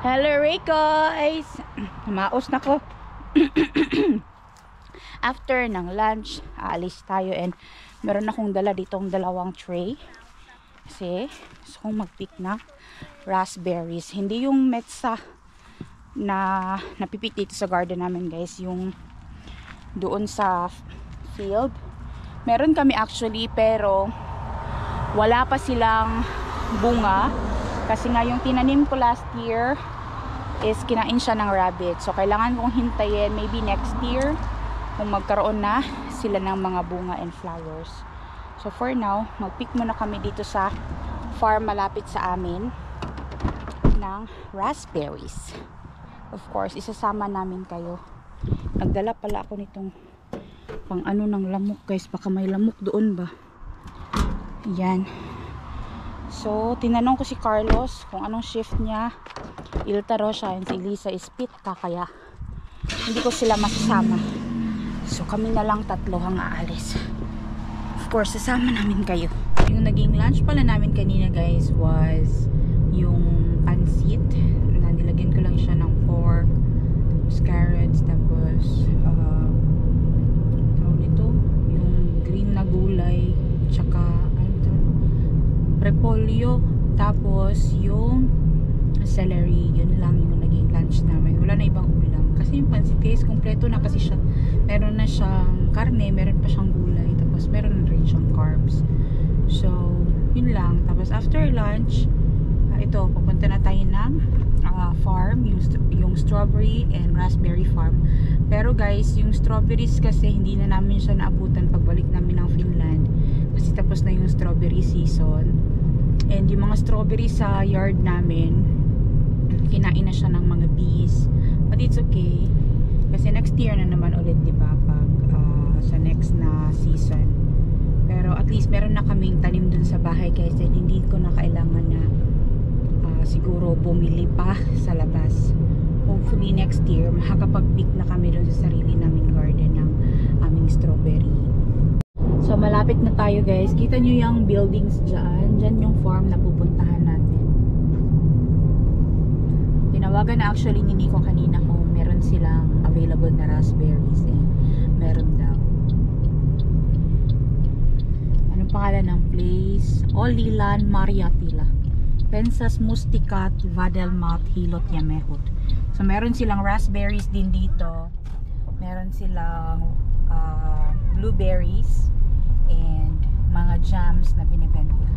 Hello guys! Maos na ko. After ng lunch, aalis tayo and meron akong dala ditong dalawang tray. Kasi gusto kong mag-pick na raspberries. Hindi yung metsa na napipick dito sa garden namin guys. Yung doon sa field. Meron kami actually pero wala pa silang bunga. Kasi nga yung tinanim ko last year is kinain siya ng rabbit. So kailangan kong hintayin maybe next year kung magkaroon na sila ng mga bunga and flowers. So for now, mag-pick muna kami dito sa farm malapit sa amin ng raspberries. Of course, isasama namin kayo. Nagdala pala ako nitong pang ano ng lamok guys. Baka may lamok doon ba? Yan. So, tinanong ko si Carlos kung anong shift niya. Iltaro siya and si Lisa is pitka kaya hindi ko sila masasama. So, kami na lang tatlo ang aalis. Of course, sasama namin kayo. Yung naging lunch pala namin kanina guys was yung pansit. Na nilagyan ko lang siya ng pork, tapos carrots, tapos tawag nito, yung green na gulay, tsaka repolyo, tapos yung celery. Yun lang yung naging lunch namin. Wala na ibang ulam kasi yung pansit guys kompleto na kasi siya. Meron na siyang karne, meron pa siyang gulay, tapos meron na rin siyang carbs. So yun lang. Tapos after lunch ito, pupunta na tayo ng farm, yung strawberry and raspberry farm. Pero guys, yung strawberries kasi hindi na namin siya naabutan pagbalik namin ng Finland kasi tapos na yung strawberry season. And yung mga strawberry sa yard namin, kinain na siya ng mga bees. But it's okay. Kasi next year na naman ulit, diba? Pag sa next na season. Pero at least meron na kaming tanim dun sa bahay guys. And hindi ko na kailangan na siguro bumili pa sa labas. Hopefully next year, makakapag-pick na kami dun sa sarili namin garden ng aming strawberry. So malapit na tayo guys. Kita nyo yung buildings dyan. Dyan yung farm na pupuntahan natin. Tinawagan na actually ni Nico kanina kung meron silang available na raspberries. Meron daw. Anong pangalan ng place? Olilan Mariatila. Pensas Mustikat Vadelmat Hilot Yamehut. So meron silang raspberries din dito. Meron silang blueberries and mga jams na binibenta.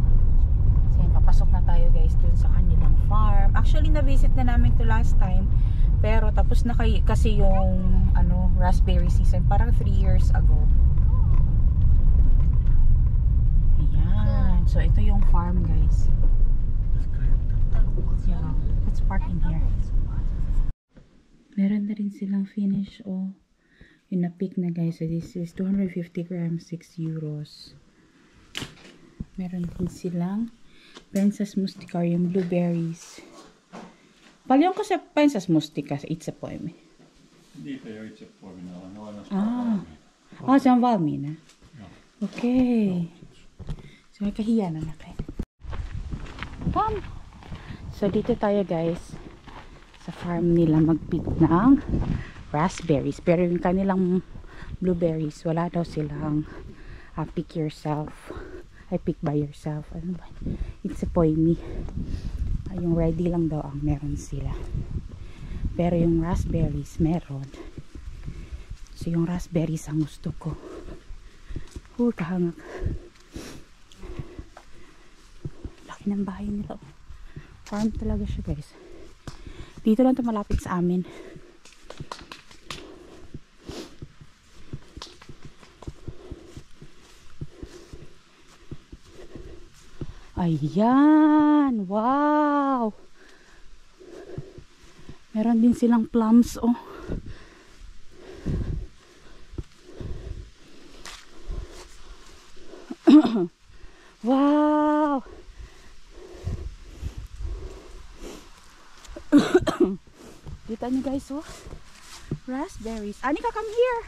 So yun, papasok na tayo guys dun sa kanilang farm. Actually na-visit na namin to last time, pero tapos na kasi yung raspberry season parang 3 years ago. Ayan. So ito yung farm guys. Yeah, let's park in here. Meron na rin silang finish yung na-pick na guys. So this is 250 grams, 6 euros. Meron din silang Pensas Mustika, yung blueberries. Paliyon ko sa Pensas Mustika, itse poimi. Dito yung itse poimi na. Siya ang valmi na. Okay. So may kahiya na kayo. Come! So dito tayo guys sa farm nila mag-pick ng raspberries, pero yung kanilang blueberries wala daw silang pick yourself, pick by yourself. Ano ba? It's a poimi. Yung ready lang daw ang meron sila, pero yung raspberries meron. So yung raspberries ang gusto ko. Kahangak. Laki ng bahay nila. Farm talaga siya guys. Dito lang ito malapit sa amin. Ayan! Wow! Meron din silang plums Wow! Kita nyo guys, raspberries. Anika, come here!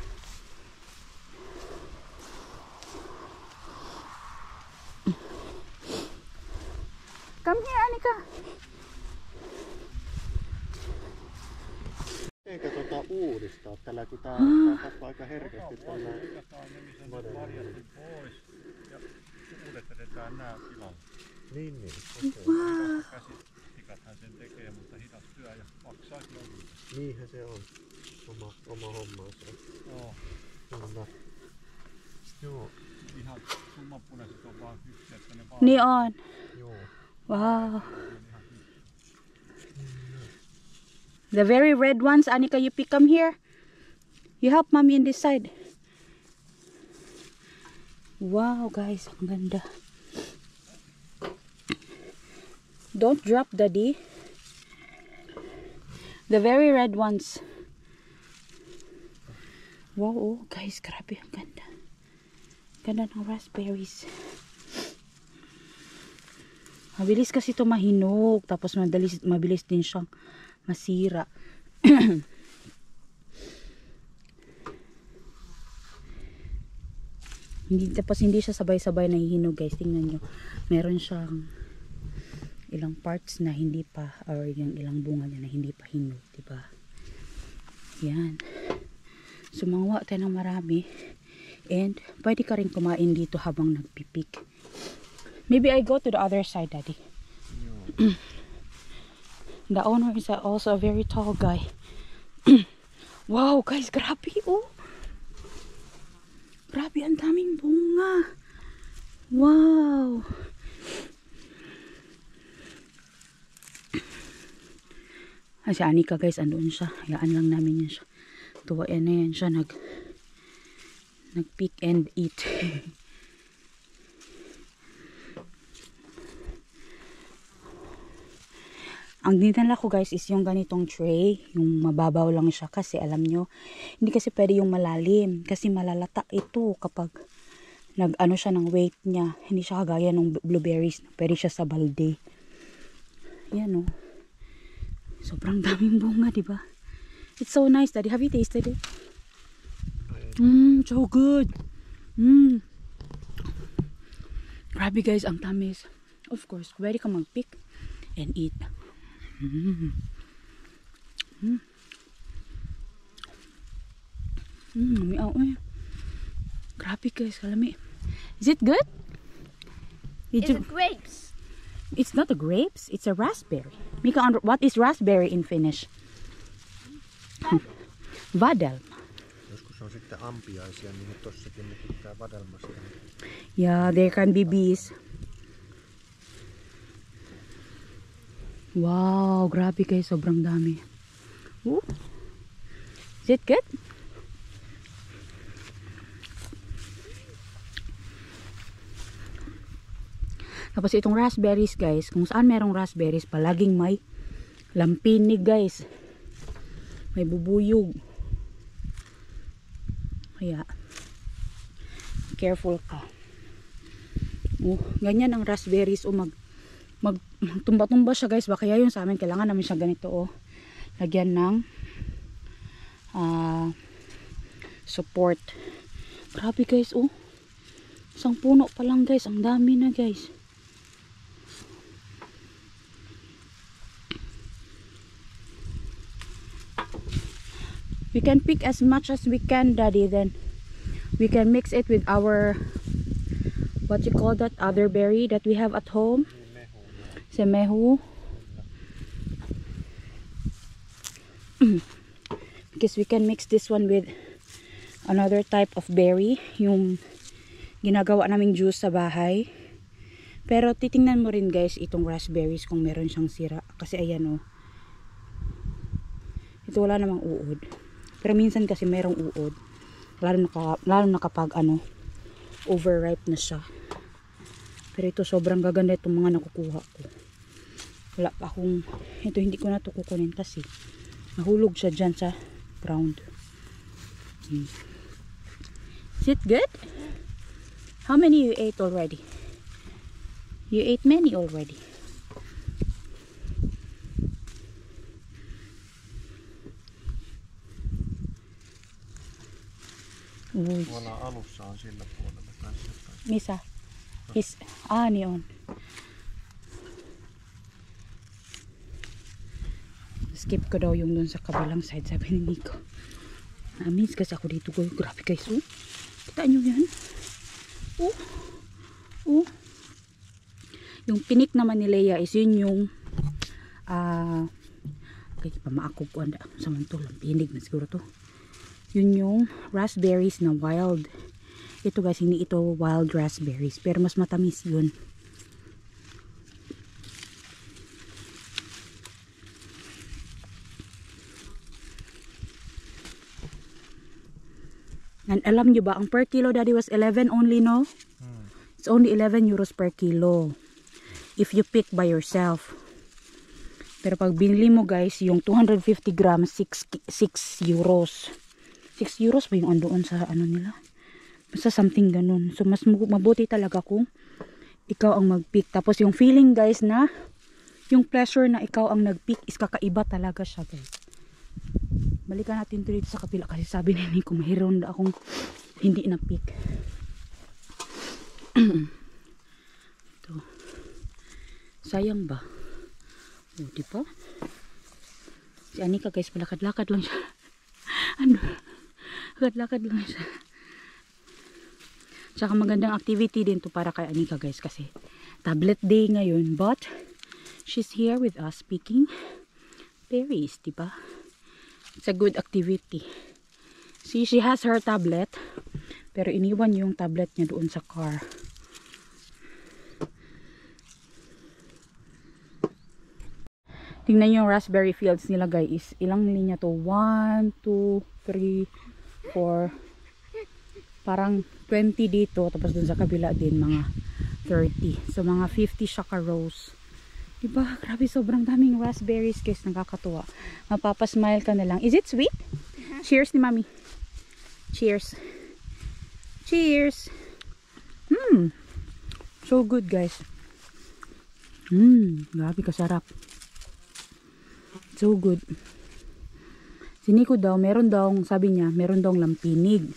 Come here, Anika! puhdistaa tällä, kun tää kasvaa aika herkästi tällä. Leikataan nemiset marjatkin pois ja uudet edetään nää tilalle. Niin, Käsitikathan sen tekee, mutta hidas työ ja maksaa kyllä hyvin. niinhän se on. Oma hommansa. Joo. Kyllä. Joo. Ihan tummanpunaiset on vaan yksi, että ne vaan... Niin on. Joo. Wow. The very red ones, Anika, you pick them here. You help mommy in this side. Wow, guys, ang ganda. Don't drop, Daddy. The very red ones. Wow, oh, guys, grabe, ang ganda. Ganda ng raspberries. Mabilis kasi ito mahinog. Tapos mabilis din siyang masira. Tapos hindi siya sabay-sabay nahihinog, guys. Tingnan nyo. Meron siyang ilang parts na hindi pa, or yung ilang bunga niya na hindi pa hinog, diba? Yan. Sumangwa tayo ng marami. And pwede ka rin kumain dito habang nagpipik. Maybe I go to the other side, Daddy. The owner is also a very tall guy. Wow, guys, grabe, oh. Grabe, ang daming bunga. Wow. Si Anika, guys, andun siya. Hayaan lang namin yan siya. Tuwain na yan siya. Nag-pick and eat. Ang dinala ko, guys, is yung ganitong tray. Yung mababaw lang siya kasi alam nyo, hindi kasi pwede yung malalim. Kasi malalata ito kapag nag-ano siya ng weight niya. Hindi siya kagaya ng blueberries. Pwede siya sa balde. Yan, oh. Sobrang daming bunga, diba? It's so nice, Daddy. Have you tasted it? So good. Grabe, guys, ang tamis. Of course, pwede ka mag-pick and eat. Grabe, guys, kalami. Is it good? It's grapes. It's not a grapes, it's a raspberry. Mika, what is raspberry in Finnish? Vadelma. Joskus on sitten ampiaisia, niin tossakin ne pitää vadelmasta. Yeah, there can be bees. Wow, grabe, guys, sobrang dami. Ooh. Is it good? Tapos itong raspberries, guys, kung saan merong raspberries, palaging may lampinig, guys. May bubuyog. Kaya, careful ka. Ganyan ang raspberries. Magtumba-tumba siya, guys. Kaya yun sa amin, kailangan namin siya ganito, lagyan ng support. Grabe, guys, isang puno pa lang, guys. Ang dami na, guys. We can pick as much as we can, Daddy. Then we can mix it with our, what you call that, other berry that we have at home. Semehu. Because we can mix this one with another type of berry, yung ginagawa naming juice sa bahay. Pero titingnan mo rin, guys, itong raspberries kung meron siyang sira. Kasi ayan, ito wala namang uod. Pero minsan kasi merong uod. Lalo na kapag overripe na siya. Pero ito sobrang gaganda itong mga nakukuha ko. Wala pa akong, ito hindi ko na ito kukunin kasi nahulog siya dyan sa ground. Is it good? How many you ate already? You ate many already. Tuolla alussa on sillä puolella kanssa. Missä? Niin on. skip ko daw yung dun sa kabilang side, sabi ni Nico. Na-amaze kasi ako dito, guys. Grabe guys, oh. Kita nyo yan? Oh. Oh. Yung pinik naman ni Leia is yun yung okay, pamaakog ko anda sa mantulang pinig na siguro to. Yun yung raspberries na wild. Ito guys, hindi ito wild raspberries, pero mas matamis yun. And alam nyo ba, ang per kilo daddy was 11 only, no? It's only 11 euros per kilo if you pick by yourself. Pero pag binili mo guys, yung 250 grams, 6 euros. 6 euros ba yung andoon sa ano nila? Basta something ganun. So mas mabuti talaga kung ikaw ang mag-pick. Tapos yung feeling guys na, yung pleasure na ikaw ang nag-pick is kakaiba talaga siya guys. Balikan natin dito sa kapila kasi sabi ni Nico mayroon na akong hindi na-pick. Ito. Sayang ba? O, diba? Si Anika guys, palakad-lakad lang siya. Ano? Lakad-lakad lang siya. Tsaka magandang activity din to para kay Anika guys kasi tablet day ngayon. But, she's here with us picking berries, diba? It's a good activity. See, she has her tablet. Pero iniwan yung tablet niya doon sa car. Tingnan yung raspberry fields nila guys. Ilang linya to? 1, 2, 3, 4. Parang 20 dito. Tapos dun sa kabila din mga 30. So mga 50 siya ka rows. Diba? Grabe, sobrang daming raspberries guys. Nakakatuwa. Mapapasmile ka na lang. Is it sweet? Cheers ni mami. Cheers. Cheers. So good guys. Grabe kasarap. So good. Si Nico daw, meron daw, sabi niya, meron daw lampinig.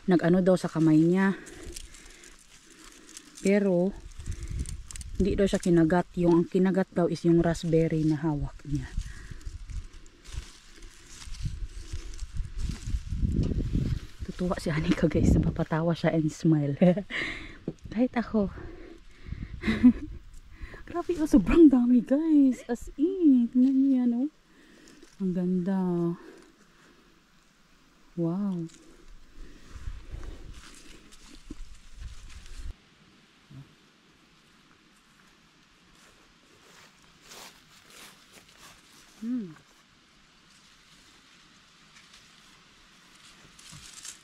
Nag-ano daw sa kamay niya. Pero hindi daw siya kinagat. Yung ang kinagat daw is yung raspberry na hawak niya. Tutuwa si Anika guys. Napapatawa siya and smile. Kahit ako. Grabe, oh, sobrang dami guys. As in. Tingnan niyo yan, oh. Ang ganda. Wow.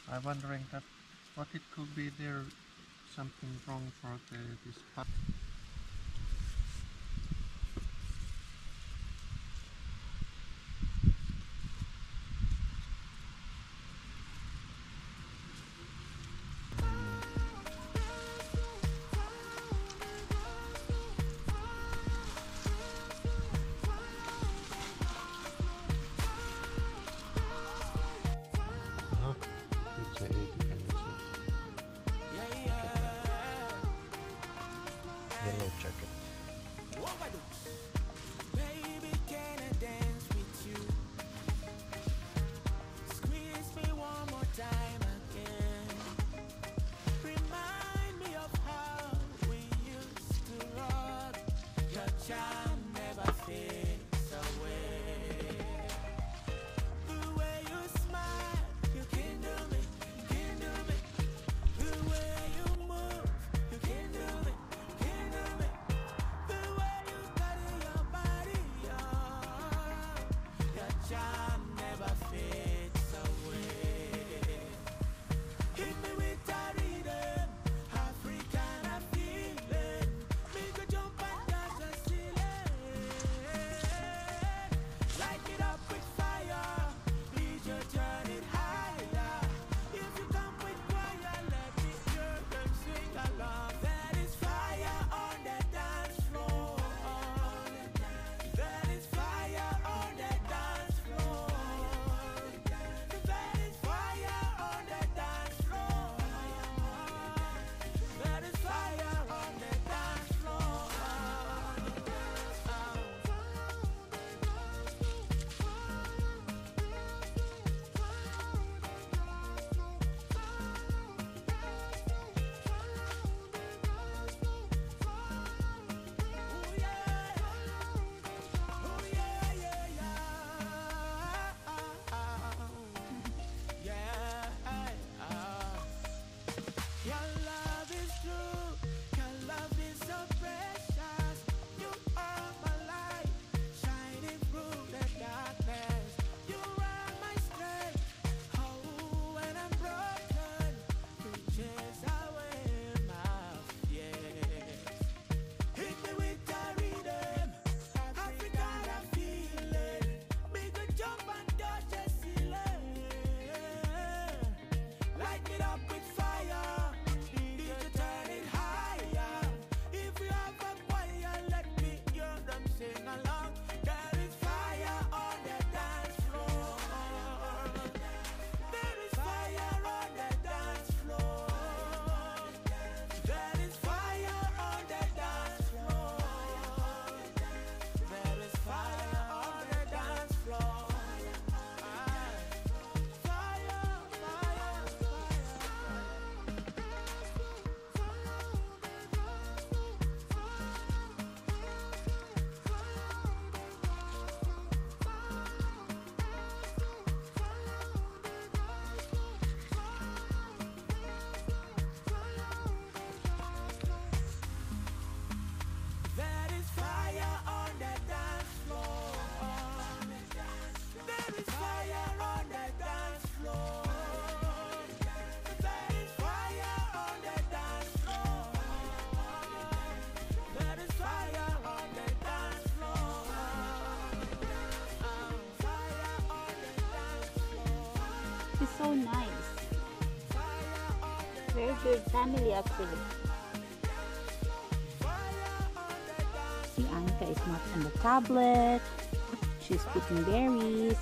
I'm wondering that what it could be there something wrong for this pot. Yellow jacket. Baby, can I dance with you? Squeeze me one more time again. Remind me of how we used to rock. Your charm never fades away. The way you smile, you can do me, you can do me. The way you move, you can do me. Charm never fades away. Hit me with a rhythm, African feeling. Make a jump and dance the ceiling. So nice. Very good family actually. See, Annika is not on the tablet. She's picking berries,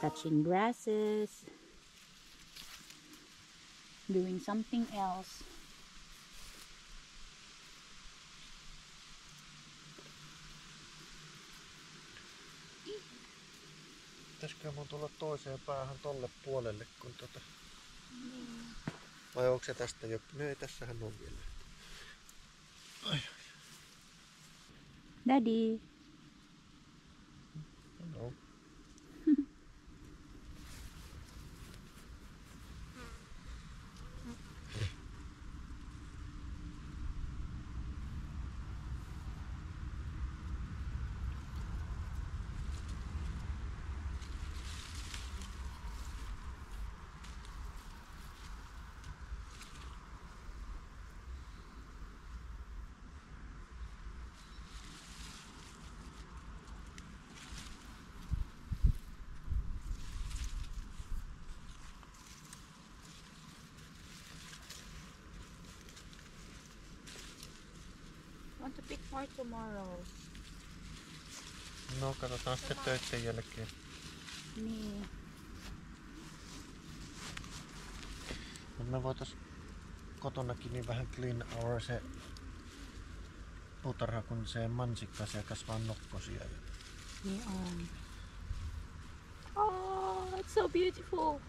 touching grasses, doing something else. Pitäisikö mun tulla toiseen päähän tolle puolelle, kun vai onko se tästä jo? No ei, tässähän on vielä. Ai. Daddy. No. Want to pick more tomorrow. No, katsotaan sitten töiden jälkeen. Niin. Mut me voitais kotonakin niin vähän clean our se puutarha, kun se mansikka, siellä kasvaa nokkosia. Niin on. Oh, it's so beautiful. Oh.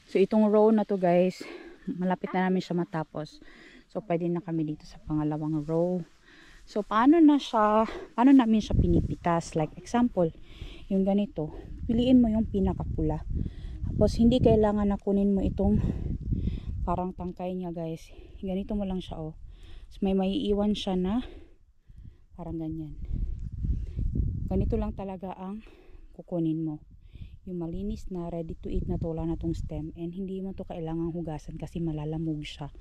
So itong row na to guys, malapit na namin siya matapos. So pwede na kami dito sa pangalawang row. So paano namin siya pinipitas? Like example, yung ganito, piliin mo yung pinakapula. Tapos hindi kailangan na kunin mo itong parang tangkay niya guys. Ganito mo lang siya oh. So may maiiwan siya na parang ganyan. Ganito lang talaga ang kukunin mo. Yung malinis na ready to eat na tula na tong stem, and hindi mo to kailangang hugasan kasi malalamog siya.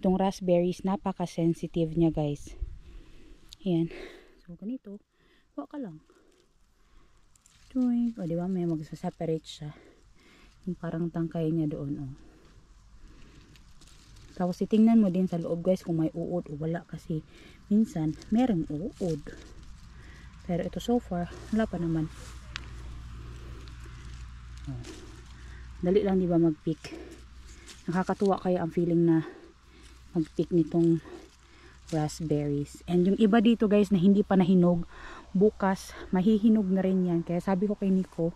Itong raspberries, napaka sensitive niya guys. Ayan, so ganito huwag ka lang o diba may magsaseparate siya yung parang tangkay niya doon oh. Tapos titingnan mo din sa loob guys kung may uod o wala, kasi minsan merong uod, pero ito so far wala pa naman. Dali lang diba mag-pick. Nakakatuwa kaya ang feeling na mag-pick nitong raspberries. And yung iba dito guys na hindi pa nahinog, bukas mahihinog na rin yan. Kaya sabi ko kay Nico,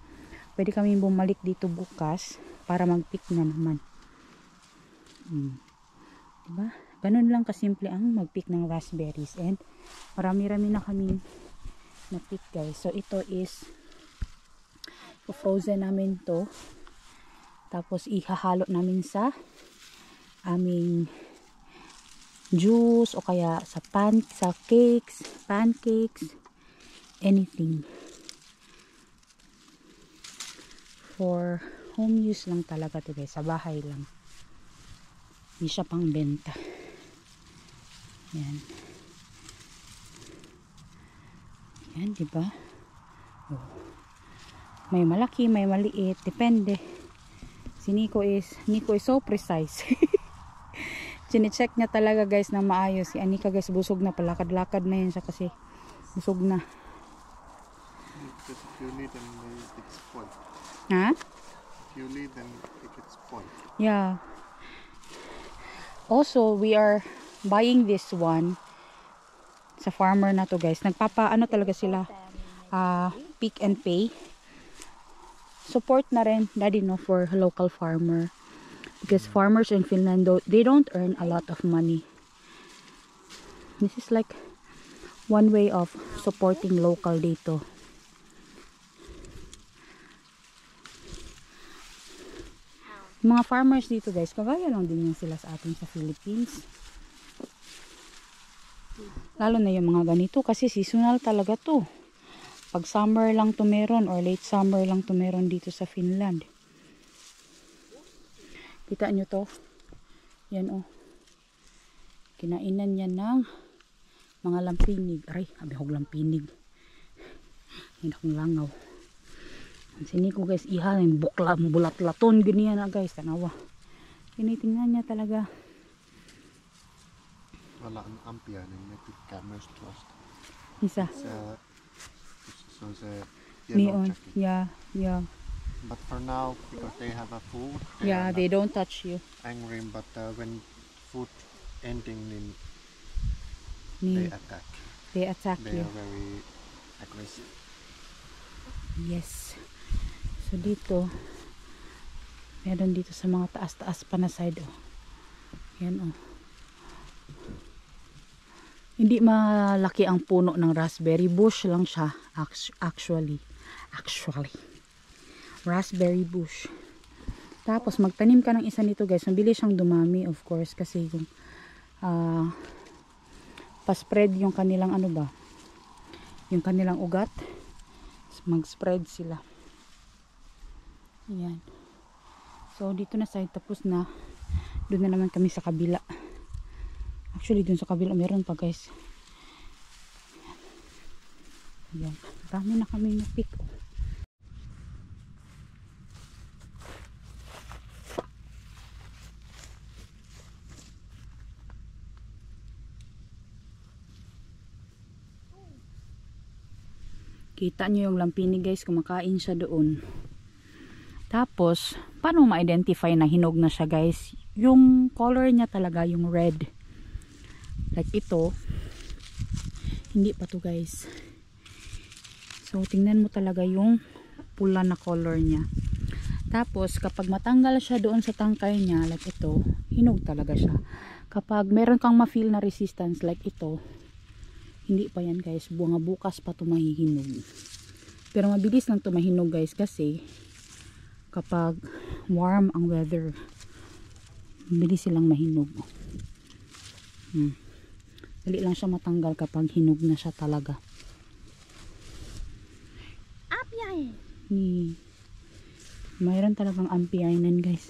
pwede kami bumalik dito bukas para mag-pick na naman. Diba? Ganun lang kasimple ang mag-pick ng raspberries. And marami-rami na kami na-pick guys. So ito is frozen namin to, tapos ihahalo namin sa aming juice o kaya sa pancakes, anything for home use lang talaga to guys, sa bahay lang, hindi siya pang benta. Yan diba? Oh. May malaki, may maliit, depende. Si Nico is so precise. Chine-check niya talaga guys na maayos. Si Anika guys busog na, palakad-lakad na yan siya kasi busog na. Because if you leave them, it's spoiled. Ha? If you leave them, it gets spoiled. Yeah. Also, we are buying this one sa farmer na to guys. Nagpapaano talaga sila, pick and pay. Support na rin, daddy, no, for local farmer. Because farmers in Finland, they don't earn a lot of money. This is like one way of supporting local dito. Mga farmers dito guys, kagaya lang din yan sila sa atin sa Philippines. Lalo na yung mga ganito kasi seasonal talaga to. Pag summer lang to meron or late summer lang to meron dito sa Finland. Kita nyo to? Yan oh. Kinainan yan ng mga lampinig. Aray, abihog lampinig. Hindi akong langaw. Sini ko guys, iha yung bukla, bulat-laton ganyan na guys, tanawa. Tinitingnan niya talaga. Wala ang ampiainen, ne tykkää myös tuosta. Isa. Se on se yellow Neon. jacket. Yeah. But for now, because they have a food, Yeah, are they not don't touch you. angry, but when food ending, then Ni, they attack. they attack They you. are very aggressive. Yes. So dito, meron dito sa mga taas-taas pa na side oh. Yan oh. Hindi malaki ang puno ng raspberry bush lang siya actually. Raspberry bush. Tapos magtanim ka ng isa nito guys, mabilis siyang dumami of course kasi yung pa-spread yung kanilang ano ba? Yung kanilang ugat. Mag-spread sila. Ayan. So dito na side tapos na. Doon na naman kami sa kabila. Actually, dun sa kabila meron pa guys. Ayan. Dami na kami na-pick. Kita nyo yung lampini guys, kumakain siya doon. Tapos, paano ma-identify na hinog na siya guys? Yung color niya talaga, yung red. Like ito, hindi pa to guys. So tingnan mo talaga yung pula na color niya. Tapos kapag matanggal siya doon sa tangkay niya, like ito, hinog talaga siya. Kapag meron kang ma-feel na resistance like ito, hindi pa yan guys, bunga bukas pa to mahihinog. Pero mabilis lang to mahinog guys kasi kapag warm ang weather, mabilis silang mahinog. Dali lang siya matanggal kapag hinog na siya talaga. Mayroon talagang ampiainan guys.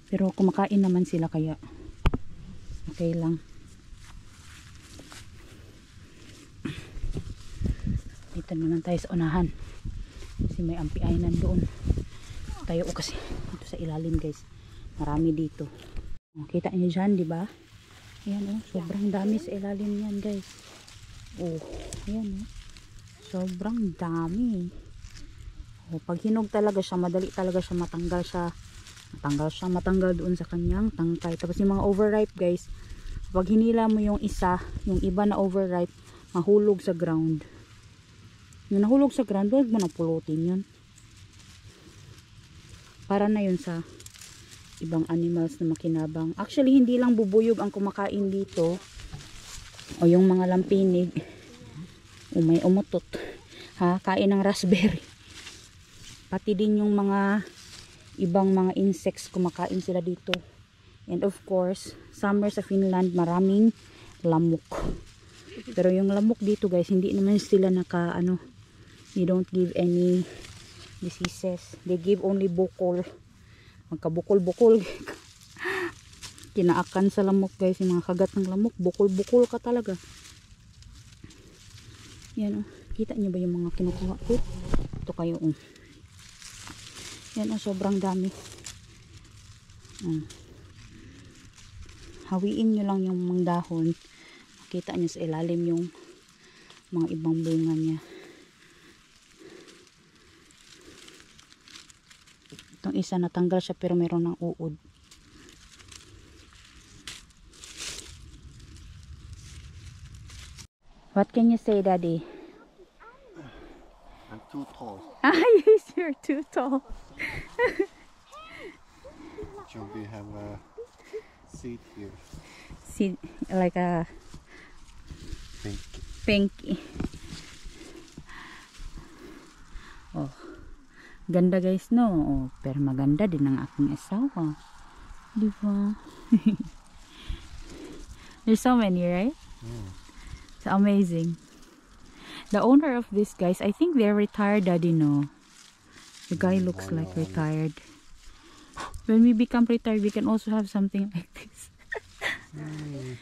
Pero kumakain naman sila kaya okay lang. Dito naman tayo sa unahan. Kasi may ampiainan doon. Tayo kasi dito sa ilalim guys. Marami dito. Kita niyo dyan, di ba? Ayan oh, sobrang dami sa ilalim yan guys. Oh, ayan oh. Sobrang dami. Oh, pag hinog talaga siya, madali talaga siya matanggal doon sa kanyang tangkay. Tapos yung mga overripe guys, pag hinila mo yung isa, yung iba na overripe, mahulog sa ground. Yung nahulog sa ground, huwag mo na pulutin yun. Para na yun sa ibang animals na makinabang. Actually, hindi lang bubuyog ang kumakain dito. O yung mga lampinig. O may umutot. Ha? Kain ng raspberry. Pati din yung mga ibang mga insects kumakain sila dito. And of course, summer sa Finland, maraming lamok. Pero yung lamok dito guys, hindi naman sila they don't give any diseases. They give only bukol. Magkabukol-bukol. Kinaakan sa lamok guys, yung mga kagat ng lamok, bukol-bukol ka talaga. Yan oh, kita nyo ba yung mga kinukuha ko? Ito kayo oh. Yan oh, sobrang dami. Hawiin nyo lang yung mga dahon. Makita nyo sa ilalim yung mga ibang bunga niya. Itong isa natanggal siya pero meron ng uod. What can you say, Daddy? I'm too tall. Yes, you're too tall. So we have a seat here. See, like a Pink. pinky. Oh, ganda guys, no? Oh, pero maganda din ang aking asawa. Di ba? There's so many, right? It's amazing. The owner of this guys, I think they're retired, Daddy, no? The guy looks like retired. When we become retired, we can also have something like this.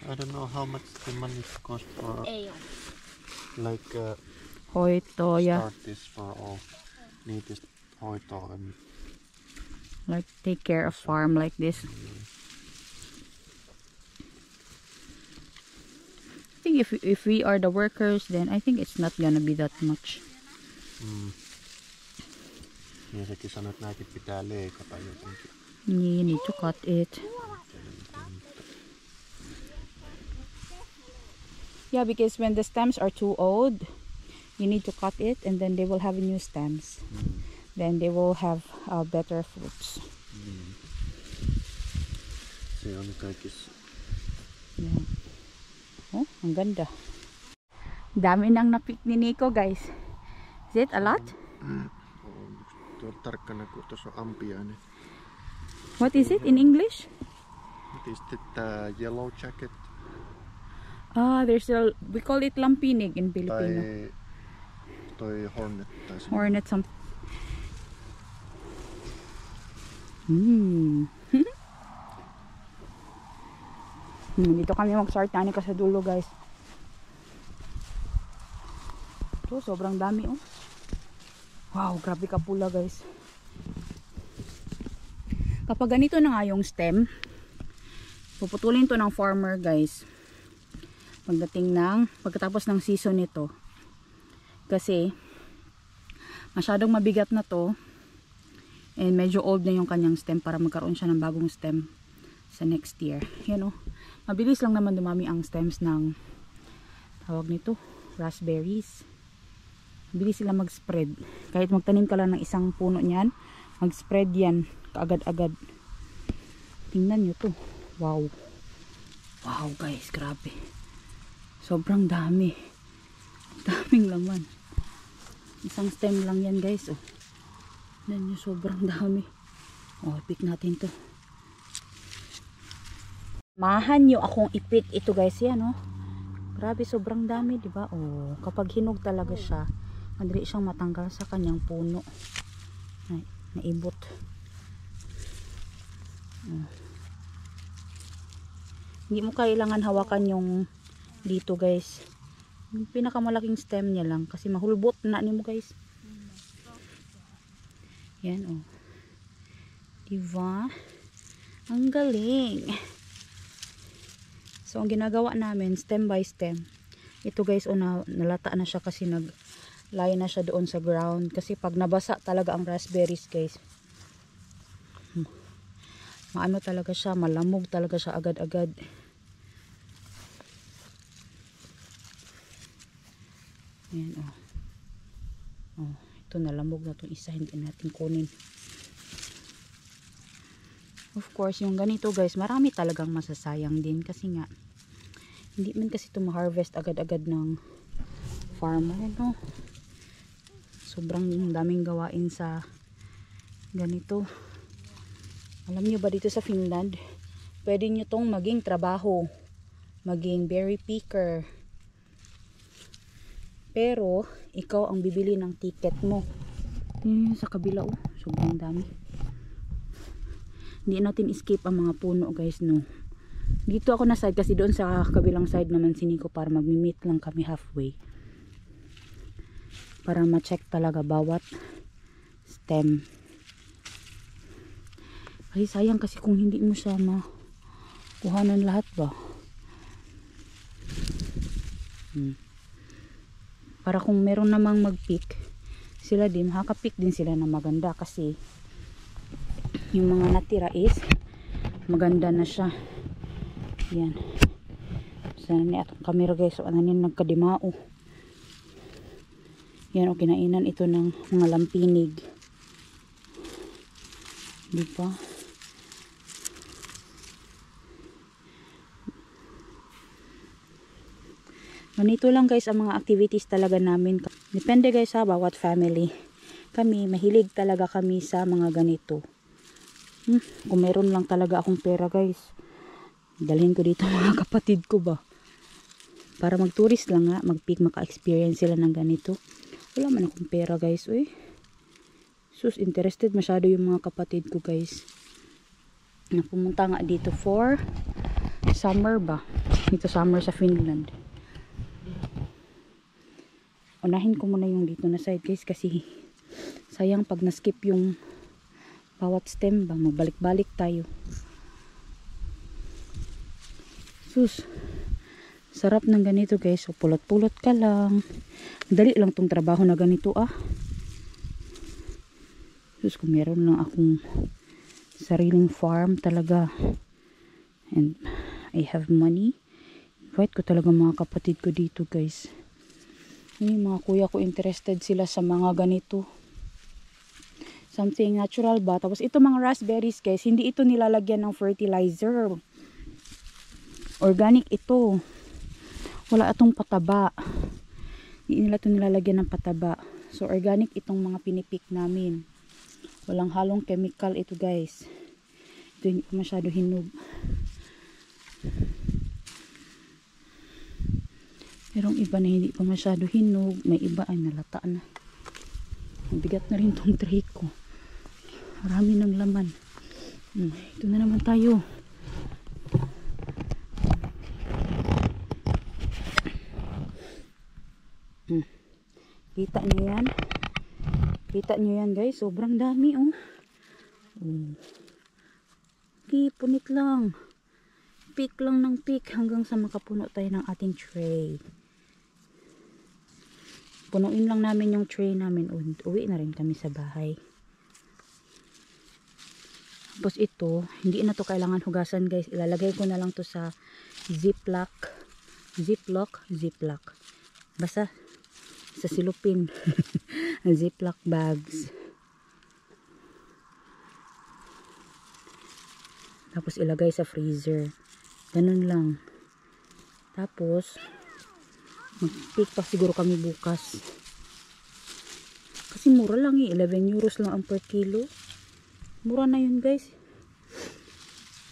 I don't know how much the money cost for Ale. like Hoito, yeah. start this for all neatest hoito and Like take care of farm like this. I think if we are the workers, then I think it's not gonna be that much. ja sekin sanoi, että nämäkin pitää leikata jotenkin. You need to cut it. Yeah, because when the stems are too old, you need to cut it, and then they will have new stems. Then they will have better fruits. Se on kaikissa. Yeah. Oh, ang ganda. Dami nang napik ni Nico, guys. Is it a lot? Tuo on tarkkana, kun tuossa on ampiainen. What is it in English? It is the yellow jacket There's we call it lampinig in Filipino. tai toi hornet tai se. Hornet some. Dito kami mag-start na sa dulo, guys. Ito, sobrang dami, oh. Wow, grabe ka pula, guys. Kapag ganito na nga yung stem, puputulin to ng farmer, guys. Pagkatapos ng season nito. Kasi, masyadong mabigat na to. And medyo old na yung kanyang stem para magkaroon siya ng bagong stem sa next year. Yan, oh. Mabilis lang naman dumami ang stems ng tawag nito, raspberries. Mabilis sila mag-spread. Kahit magtanim ka lang ng isang puno niyan, mag-spread yan kaagad-agad. Tingnan nyo to. Wow. Wow, guys, grabe. Sobrang dami. Daming laman. Isang stem lang yan, guys. Oh. Tingnan nyo, sobrang dami. Oh, pick natin to. Mahan nyo akong ipit ito, guys. Yan, oh. Grabe, sobrang dami, di ba? Oh, kapag hinog talaga siya, madali siyang matanggal sa kanyang puno. Ay, naibot. Oh. Hindi mo kailangan hawakan yung dito, guys. Yung pinakamalaking stem niya lang kasi mahulbot na nimo, guys. Yan, oh. Diba? Ang galing. So, ang ginagawa namin, stem by stem. Ito, guys, oh, nalata na siya kasi naglay na siya doon sa ground. Kasi pag nabasa talaga ang raspberries, guys, maano talaga siya, malamog talaga siya agad-agad. Ayan, oh. Oh, ito nalamog na itong isa, hindi natin kunin. Of course, yung ganito, guys, marami talagang masasayang din kasi nga hindi man kasi ito ma-harvest agad-agad ng farmer, no? Sobrang daming gawain sa ganito. Alam nyo ba, dito sa Finland, pwede nyo tong maging trabaho, maging berry picker. Pero, ikaw ang bibili ng ticket mo. Sa kabila, oh, sobrang dami. Hindi natin escape ang mga puno, guys, no. Dito ako na side kasi doon sa kabilang side naman si Nico para mag-meet lang kami halfway. Para ma-check talaga bawat stem. Kasi sayang kasi kung hindi mo siya makuhanan lahat ba. Para kung meron namang mag-pick, sila din, makaka-pick din sila na maganda kasi yung mga natira is maganda na siya. Yan. Sana ni atong camera guys, so ano niyang nagkadimao. Yan o, kinainan ito ng mga lampinig. Diba? Ganito lang guys ang mga activities talaga namin. Depende guys sa bawat family. Kami, mahilig talaga kami sa mga ganito. Kung meron lang talaga akong pera guys, dalhin ko dito mga kapatid ko ba. Para mag-tourist lang nga, mag-pick, maka-experience sila ng ganito. Wala man akong pera guys, uy. Sus, interested masyado yung mga kapatid ko guys. Napumunta nga dito for summer ba. Dito summer sa Finland. Unahin ko muna yung dito na side guys kasi sayang pag na-skip yung bawat stem ba, magbalik-balik tayo. Sus, sarap ng ganito guys. So pulot-pulot ka lang. Dali lang tong trabaho na ganito ah. Sus, kung meron lang akong sariling farm talaga and I have money, invite ko talaga mga kapatid ko dito guys. Mga kuya ko interested sila sa mga ganito. Something natural ba? Tapos ito mga raspberries guys, hindi ito nilalagyan ng fertilizer. Organic ito. Wala itong pataba. Hindi nila ito nilalagyan ng pataba. So organic itong mga pinipik namin. Walang halong chemical ito guys. Ito hindi pa masyado hinog. Merong iba na hindi pa masyado hinog. May iba ay nalata na. Mabigat na rin tong tray ko. Marami ng laman. Ito na naman tayo. Kita nyo yan. Kita nyo yan guys. Sobrang dami oh. Okay, punit lang. Pick lang ng pick hanggang sa makapuno tayo ng ating tray. Punuin lang namin yung tray namin. Uwi na rin kami sa bahay. Tapos ito, hindi na to kailangan hugasan guys. Ilalagay ko na lang to sa ziplock. Basta sa silupin. Ziplock bags. Tapos ilagay sa freezer. Ganun lang. Tapos mag-pick pa siguro kami bukas. Kasi mura lang eh. 11 euros lang ang per kilo. Mura na yun guys.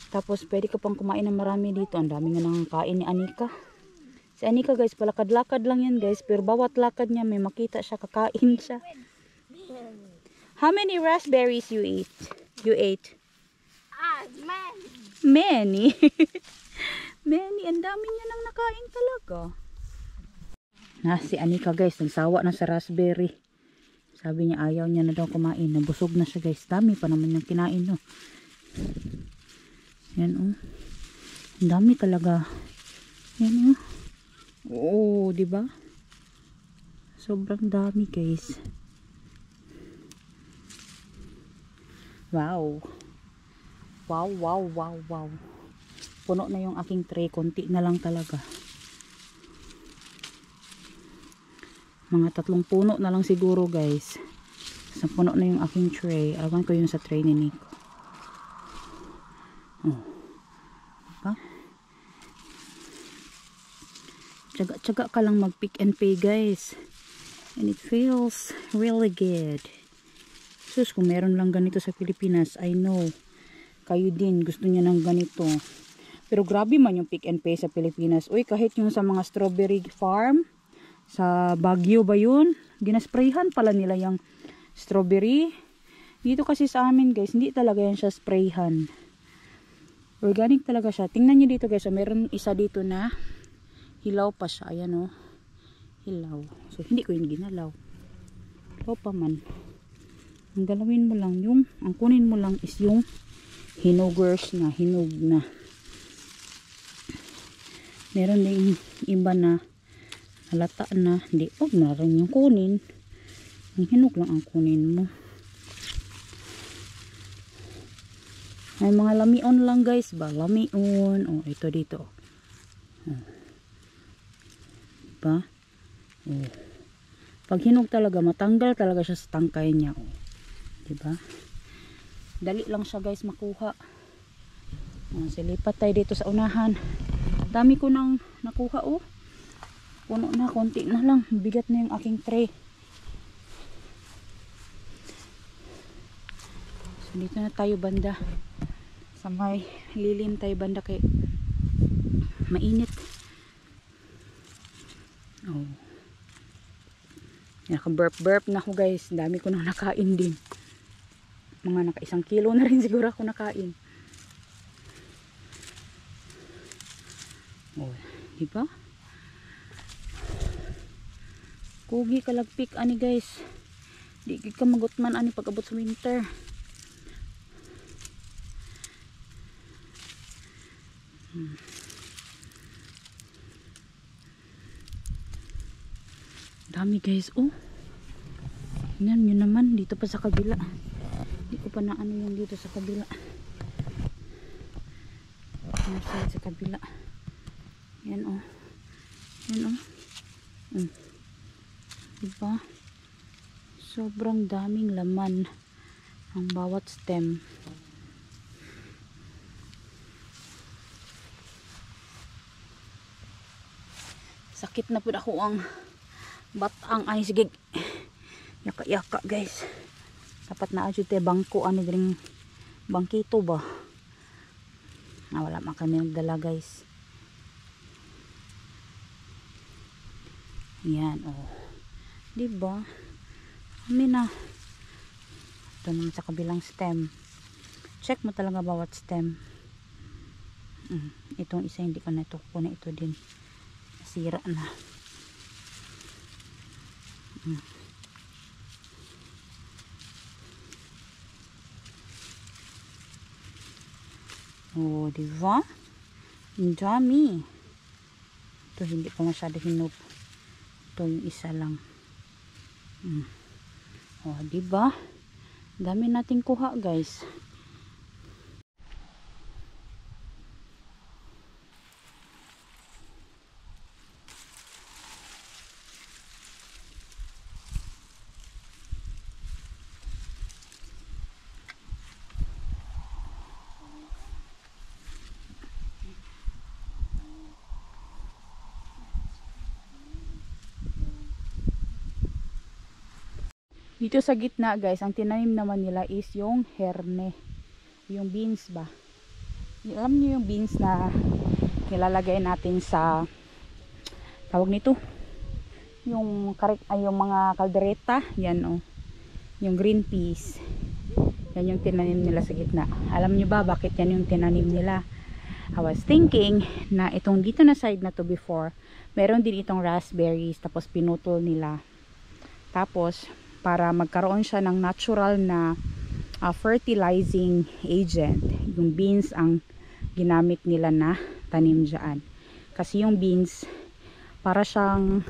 Tapos pwede ka pang kumain ng marami dito. Ang dami nga nang kain ni Anika. Si Anika guys, palakad-lakad lang yan guys. Pero bawat lakad niya may makita siya, kakain siya. How many raspberries you ate? Many. Many. Ang dami niya nang nakain talaga. Si Anika guys, nagsawa na sa raspberry. Sabi niya ayaw niya na daw kumain. Nabusog na siya guys. Dami pa naman yung kinain no. Yan oh. Ang dami talaga. Yan oh. Oo, di ba? Sobrang dami guys. Wow. Wow. Puno na yung aking tray. Konti na lang talaga. Mga 3 puno na lang siguro guys. Sa puno na yung aking tray. Alawan ko yung sa tray ni Nico. Diba? Tsaga ka lang mag pick and pay guys. And it feels really good. Sus, kung meron lang ganito sa Pilipinas, I know. Kayo din, gusto niya ng ganito. Pero grabe man yung pick and pay sa Pilipinas. Uy, kahit yung sa mga strawberry farm, sa Baguio ba yun? Ginasprayhan pala nila yung strawberry. Dito kasi sa amin guys, hindi talaga yan siya sprayhan. Organic talaga siya. Tingnan nyo dito guys, so, meron isa dito na hilaw pa siya. Ayan o. Hilaw. So, hindi ko yung ginalaw. Hilaw pa man. Ang galawin mo lang yung, ang kunin mo lang is yung hinugers na, hinug na. Meron ding iba na halata na, hindi, wag na rin yung kunin. Ang hinog lang ang kunin mo. May mga lamion lang guys ba, lamion. Oh, ito dito. Oh. Diba? Oh. Pag hinog talaga, matanggal talaga siya sa tangkay niya. Oh. Diba? Dali lang siya guys makuha. Oh, silipat tayo dito sa unahan. Dami ko nang nakuha oh. Puno na, konti na lang. Bigat na yung aking tray. So, dito na tayo banda. Sa may lilim tayo banda kay mainit. Oh. Naka-burp-burp na ako guys. Dami ko nang nakain din. Mga naka 1 kilo na rin siguro ako nakain. Oh, diba? Kugi kalagpik ani guys. Di ka magutman ani pag abot sa winter. Dami guys. Oh. Yan yun naman dito pa sa kabila. Hindi ko pa na ano yung dito sa kabila. Sa kabila. Yan oh. Yan oh. Diba? Sobrang daming laman ang bawat stem. Sakit na po ako ang batang ay sige. Yaka-yaka guys. Dapat na adyo tayo bangko ano dring bangkito ba? Wala man kami nagdala guys. Yan oh. Diba? Kami na. Ito naman sa kabilang stem. Check mo talaga bawat stem. Itong isa hindi ko na ito. Kuna ito din. Nasira na. Oh, diba? Ang dami. Ito hindi pa masyado hinog. Ito yung isa lang. Oh, diba? Dami nating kuha, guys. Dito sa gitna guys, ang tinanim naman nila is yung herne. Yung beans ba? Alam niyo yung beans na nilalagay natin sa tawag nito? Yung mga kaldereta. Yan oh. Yung green peas. Yan yung tinanim nila sa gitna. Alam niyo ba bakit yan yung tinanim nila? I was thinking na itong dito na side na to before, meron din itong raspberries tapos pinutol nila. Tapos para magkaroon siya ng natural na fertilizing agent. Yung beans ang ginamit nila na tanim dyan. Kasi yung beans, para siyang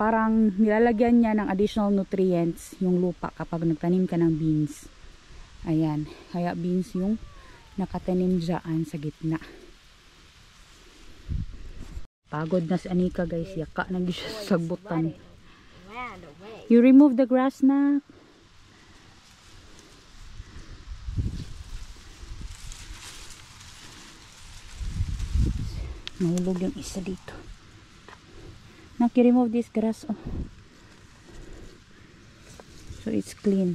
parang nilalagyan niya ng additional nutrients yung lupa kapag nagtanim ka ng beans. Ayan. Kaya beans yung nakatanim dyan sa gitna. Pagod na si Anika guys. Yaka na siya sa sagbutan. You remove the grass na. Nahulog yung isa dito. Naki-remove this grass. Oh. So it's clean.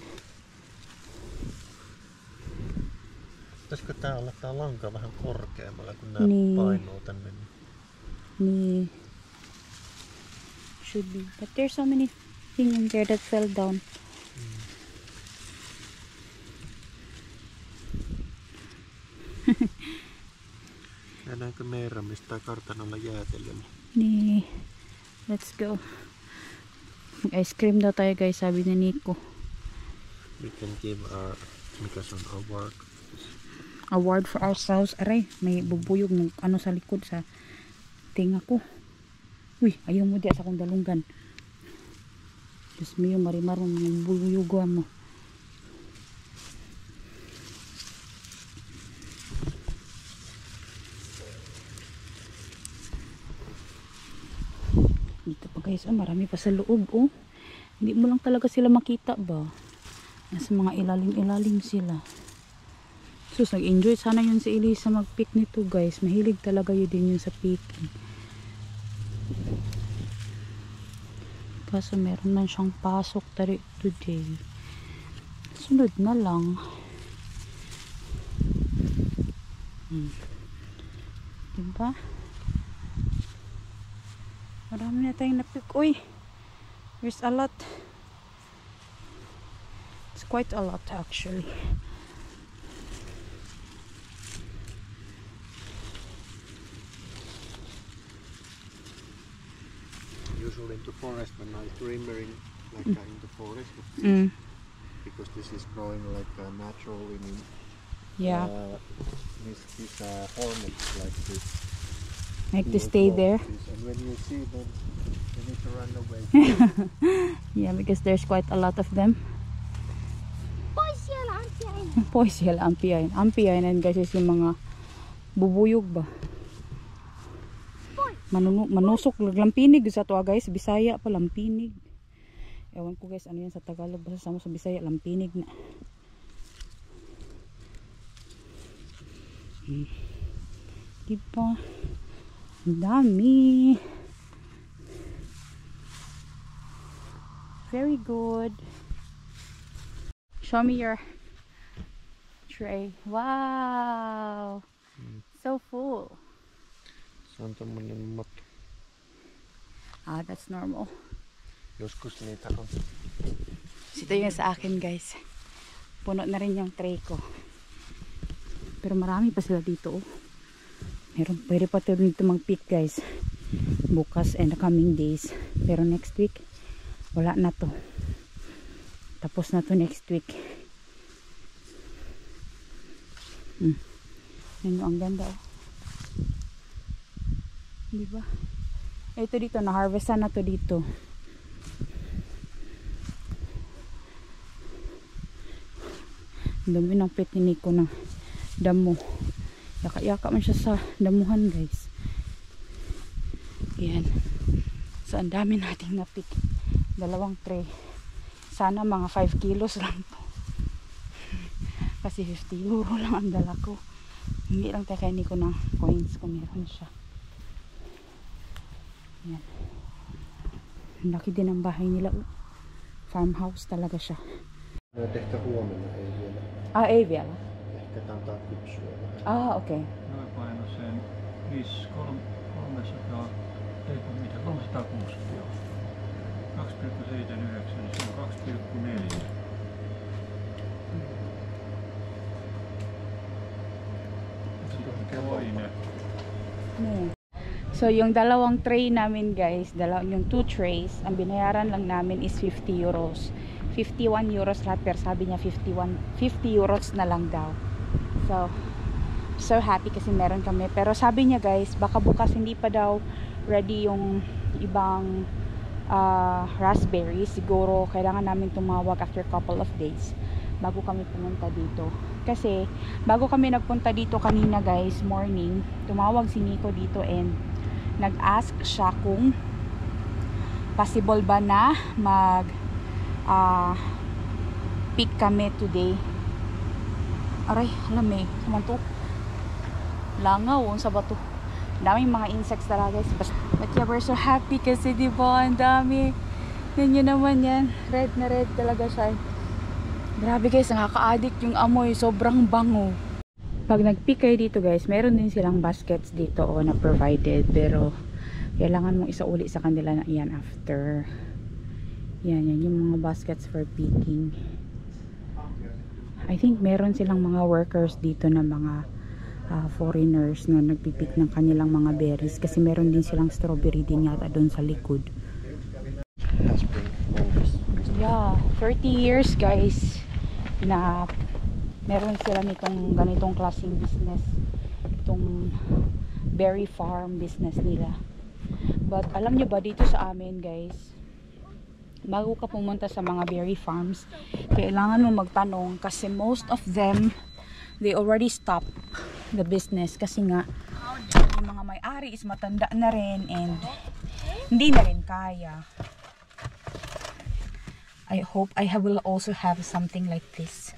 Pitäisikö tää olla tää lanka vähän korkeammalla, kun nää painuu tänne? Niin. Should be. But there's so many things in there that fell down. Jäädäänkö Meeramista tai kartanolla jäätelöllä? Niin. Let's go. Ice cream daw tayo guys, sabi ni Nico. We can give our Because of award. Award for ourselves. Aray, may bubuyog ng ano sa likod sa tinga ko. Uy, ayaw mo di sa akong dalunggan. Diyos mo yung marimarong yung bubuyugan mo. Dito pa guys, oh, marami pa sa loob, oh. Hindi mo lang talaga sila makita ba? Nasa mga ilalim-ilalim sila. Sus, nag-enjoy sana yun si Elisa mag-pick nito guys. Mahilig talaga yun din yun sa picking. Kaso meron man siyang pasok today. Sunod na lang. Diba? Marami na tayong na-pick. Uy! There's a lot. It's quite a lot actually. Usually in the forest when I trimming like in the forest because this is growing like naturally in Yeah. this hornets like this. Like to stay there. And when you see them, you need to run away. Yeah, because there's quite a lot of them. Boys yan, auntie yan. Pois sila ampiyain. Ampiyain guys is yung mga bubuyog ba. Manusok lampinig sa to guys. Bisaya pa lampinig. Ewan ko guys ano yan sa Tagalog. Basta sa Bisaya lampinig na. Diba? Ang dami. Very good. Show me your tray. Wow. So full. Se on tommonen matto. Ah, that's normal. Joskus niitä on. Ito yung sa akin guys. Puno na rin yung tray ko. Pero marami pa sila dito. Oh. Pwede pa tayo dito mag-pick guys. Bukas and the coming days. Pero next week, wala na to. Tapos na to next week. Yan ang ganda oh. Diba? Ito dito, na-harvestan na to dito. Dami ng petinik ko ng damo. Yaka-yaka man siya sa damuhan guys. Yan. So ang dami nating na-pick. 2 tray. Sana mga 5 kilos lang to. Kasi 50 euro lang ang dala ko. Hindi lang tayo kainin ko ng coins kung meron siya. Yan. Ang laki din ang bahay nila. Farmhouse talaga siya. No, ehkä huomenna ei vielä. Ah, ei vielä. Ehkä antaa kypsyä vähän. Ah, okei. Noin paino sen 300, ei kun mitä, 360 on. 2,79, niin se on 2,4. Toinen. Hmm. So, yung 2 tray namin guys, yung 2 trays, ang binayaran lang namin is 50 euros. 51 euros lahat, pero sabi niya 50 euros na lang daw. So happy kasi meron kami. Pero sabi niya guys, baka bukas hindi pa daw ready yung ibang raspberries. Siguro kailangan namin tumawag after couple of days bago kami pumunta dito. Kasi bago kami nagpunta dito kanina guys, morning, tumawag si Nico dito and nag-ask siya kung possible ba na pick kami today. Aray, alam eh, saman to langaw, sa bato. Daming mga insects talaga guys. But yeah, we're so happy kasi diba, ang dami. Yan yun naman yan. Red na red talaga siya. Grabe guys, nakaka-addict yung amoy. Sobrang bango. Pag nag-pick kayo dito guys, meron din silang baskets dito na provided. Pero kailangan mong isauli sa kanila na yan after. Yan yung mga baskets for picking. I think meron silang mga workers dito na mga foreigners na nagpipick ng kanilang mga berries. Kasi meron din silang strawberry din yata doon sa likod. Yeah, 30 years guys na meron sila nitong ganitong klaseng business, itong berry farm business nila. But alam nyo ba, dito sa amin guys, bago ka pumunta sa mga berry farms, kailangan mo magtanong kasi most of them, they already stopped the business kasi nga yung mga may-ari is matanda na rin and hindi na rin kaya. I hope I will also have something like this.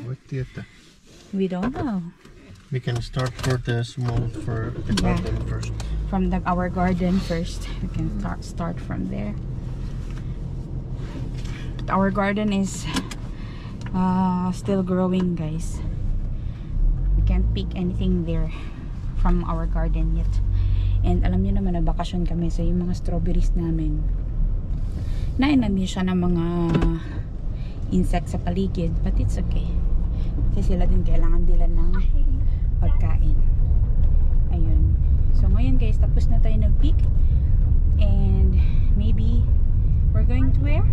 What theater? We don't know. We can start for the small for the Yeah. garden first. From our garden first. We can start from there. But our garden is still growing, guys. We can't pick anything there from our garden yet. And alam niyo naman na bakasyon kami, so yung mga strawberries namin, nainami siya ng mga insects sa paligid, but it's okay. Kasi sila din kailangan nila ng pagkain. Ayun. So ngayon guys, tapos na tayo nag-pick. And maybe we're going to where?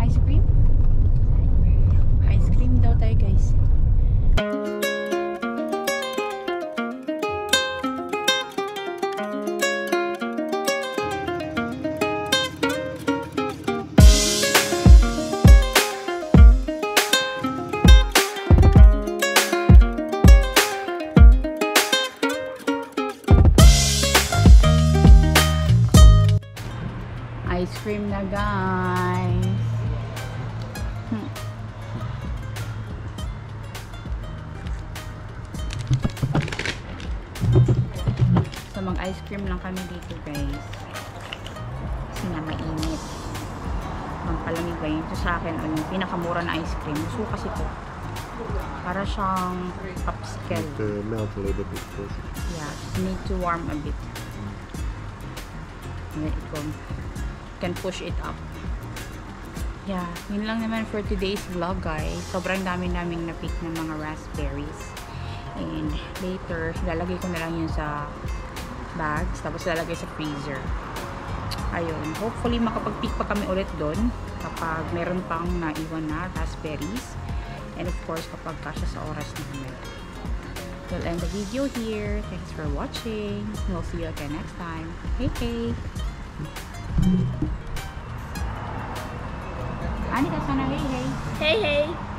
Ice cream? Ice cream daw tayo guys. Ice cream na guys. So mag ice cream lang kami dito guys. Kasi nga mainit. Magpalamig ba yun? Ito sa akin, yung pinakamura na ice cream. Gusto kasi ito. Para siyang popsicle. Melt a little bit first. Yeah, just need to warm a bit. And then it will, can push it up. Yeah, yun lang naman for today's vlog guys. Sobrang dami naming na-pick ng mga raspberries. And later, lalagay ko na lang yun sa bags. Tapos lalagay sa freezer. Ayun, hopefully makapag-pick pa kami ulit doon. Kapag meron pang naiwan na raspberries. And of course, kapag kasya sa oras namin. We'll end the video here. Thanks for watching. We'll see you again next time. Hey, hey! Ani ka sana, hey, hey! Hey, hey.